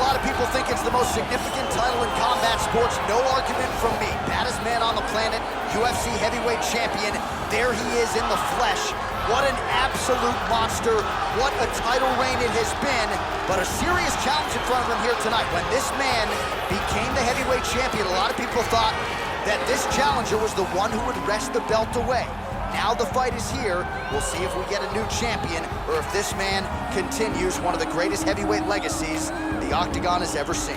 lot of people think it's the most significant title in combat sports. No argument from me. Baddest man on the planet, UFC heavyweight champion. There he is in the flesh. What an absolute monster. What a title reign it has been. But a serious challenge in front of him here tonight. When this man became the heavyweight champion, a lot of people thought that this challenger was the one who would wrest the belt away. Now the fight is here. We'll see if we get a new champion or if this man continues one of the greatest heavyweight legacies the Octagon has ever seen.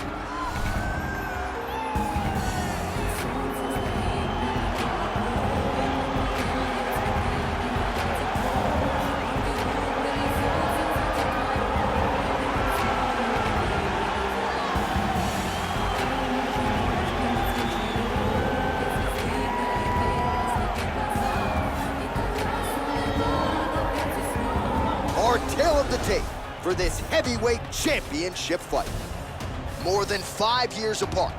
Our tale of the tape for this heavyweight championship fight. More than 5 years apart,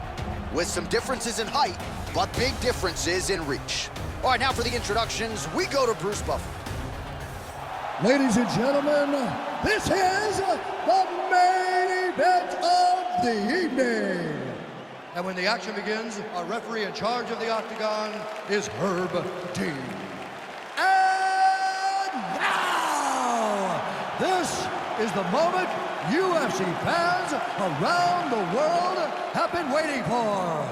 with some differences in height, but big differences in reach. All right, now for the introductions, we go to Bruce Buffer. Ladies and gentlemen, this is the main event of the evening. And when the action begins, our referee in charge of the Octagon is Herb Dean. And now, this is the moment UFC fans around the world have been waiting for.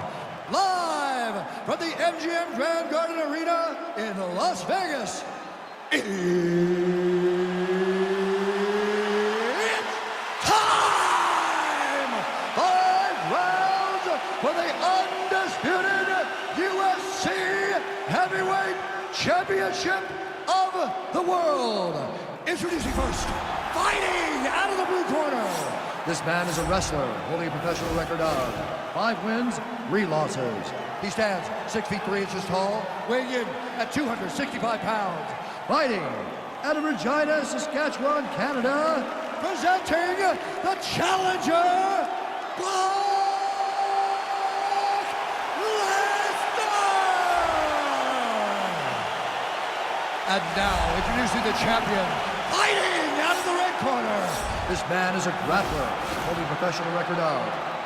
Live from the MGM Grand Garden Arena in Las Vegas, it's time! 5 rounds for the undisputed UFC Heavyweight Championship of the world. Introducing first, fighting out of the blue corner. This man is a wrestler holding a professional record of 5 wins, 3 losses. He stands 6 feet 3 inches tall, weighing in at 265 pounds. Fighting out of Regina, Saskatchewan, Canada, presenting the challenger, Lesnar! And now, introducing the champion, fighting out of the red corner. This man is a grappler, holding a professional record of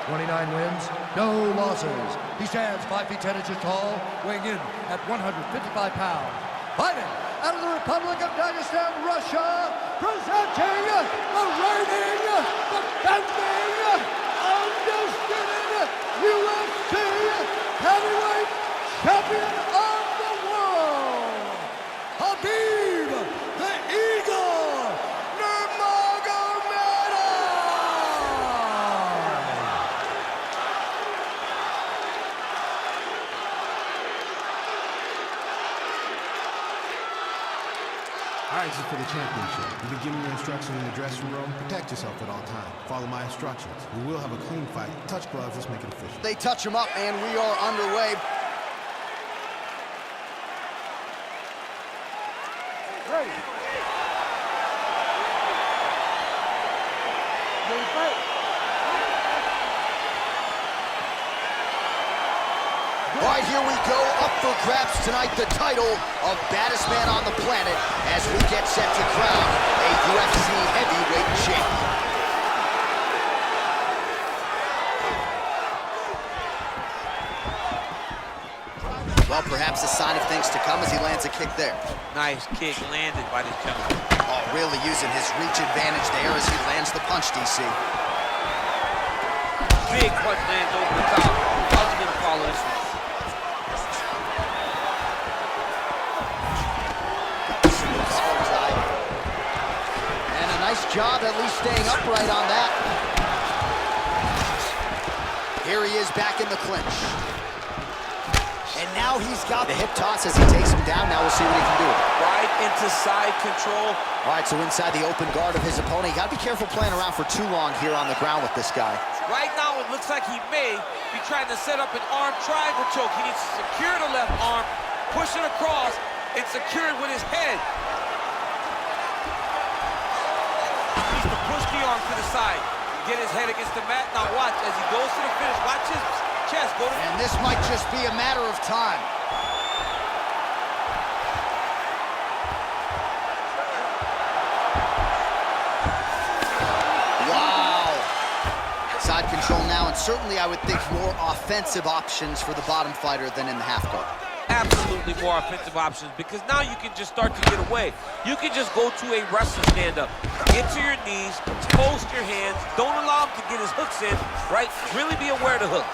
29 wins, no losses. He stands 5 feet 10 inches tall, weighing in at 155 pounds. Fighting out of the Republic of Dagestan, Russia, presenting the reigning, defending, undisputed UFC heavyweight champion of the world, Khabib the Eagle Nurmagomedov! All right, this is for the championship. You've been giving your instructions in the dressing room. Protect yourself at all times. Follow my instructions. We will have a clean fight. Touch gloves. Let's make it official. They touch him up, and we are underway. Ready. Ready, fight. All right, here we go, up for grabs tonight, the title of baddest man on the planet as we get set to crown a UFC heavyweight champion. Well, perhaps a sign of things to come as he lands a kick there. Nice kick landed by this gentleman. Oh, really using his reach advantage there as he lands the punch, DC. Big punch lands over the top. How's he gonna follow this one? And a nice job at least staying upright on that. Here he is back in the clinch. And now he's got the hip toss as he takes him down. Now we'll see what he can do. Right into side control. All right, so inside the open guard of his opponent. You gotta be careful playing around for too long here on the ground with this guy. Right now it looks like he may be trying to set up an arm triangle choke. He needs to secure the left arm, push it across, and secure it with his head. He needs to push the arm to the side. Get his head against the mat. Now watch as he goes to the finish. Watch his chest go to the... And this might just be a matter of time. Wow. Side control now, and certainly I would think more offensive options for the bottom fighter than in the half guard. Absolutely more offensive options, because now you can just start to get away. You can just go to a wrestling stand-up. Get to your knees, post your hands, don't allow him to get his hooks in, right? Really be aware of the hooks.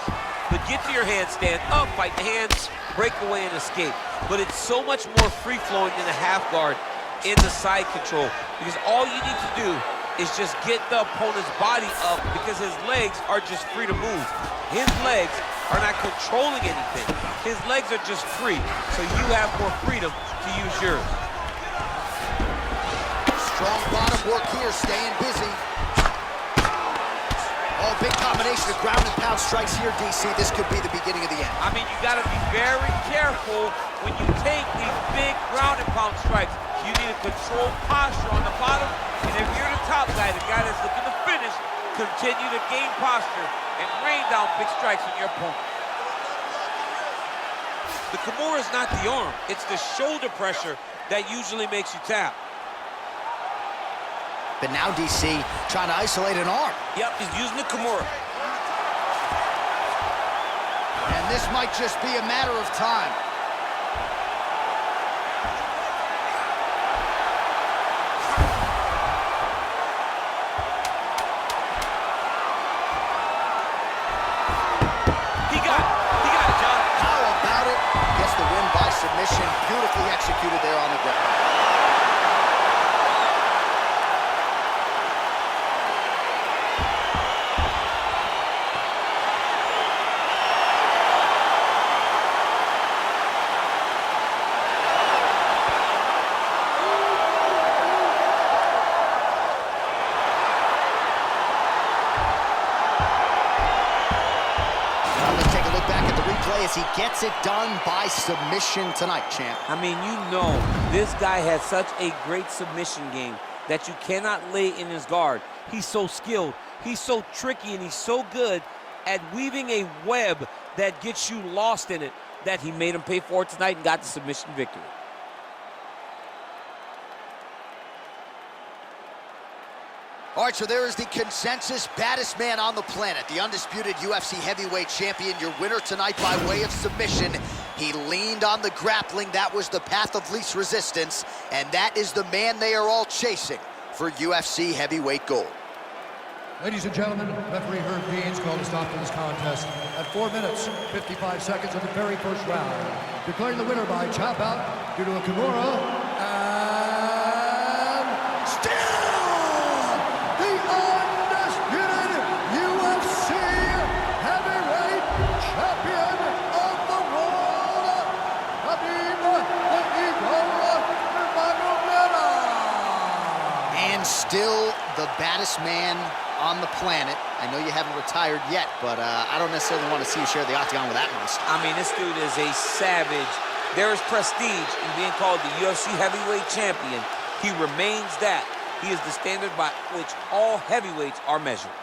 But get to your hands, stand up, fight the hands, break away and escape. But it's so much more free-flowing than the half guard in the side control, because all you need to do is just get the opponent's body up, because his legs are just free to move. His legs are not controlling anything. His legs are just free, so you have more freedom to use yours. Strong bottom work here, staying busy. Oh, big combination of ground and pound strikes here, DC. This could be the beginning of the end. I mean, you gotta be very careful when you take these big ground and pound strikes. You need a controlled posture on the bottom, and if you're the top guy, the guy that's looking to finish, continue to gain posture and rain down big strikes on your opponent. The Kimura is not the arm, it's the shoulder pressure that usually makes you tap. But now DC trying to isolate an arm. Yep, he's using the Kimura. And this might just be a matter of time. Submission, beautifully executed there on the ground. Let's take a look back at the replay as he gets it done by submission tonight, champ. I mean, you know, this guy has such a great submission game that you cannot lay in his guard. He's so skilled, he's so tricky, and he's so good at weaving a web that gets you lost in it that he made him pay for it tonight and got the submission victory. All right, so there is the consensus baddest man on the planet, the undisputed UFC heavyweight champion, your winner tonight by way of submission. He leaned on the grappling. That was the path of least resistance, and that is the man they are all chasing for UFC heavyweight gold. Ladies and gentlemen, referee Herb Deans called a stop to this contest at 4 minutes, 55 seconds of the very first round, declaring the winner by tap out due to a Kimura, and still the undisputed UFC heavyweight champion of the world, Khabib Nurmagomedov. And still the baddest man on the planet. I know you haven't retired yet, but I don't necessarily want to see you share the octagon with that monster. I mean, this dude is a savage. There is prestige in being called the UFC heavyweight champion. He remains that. He is the standard by which all heavyweights are measured.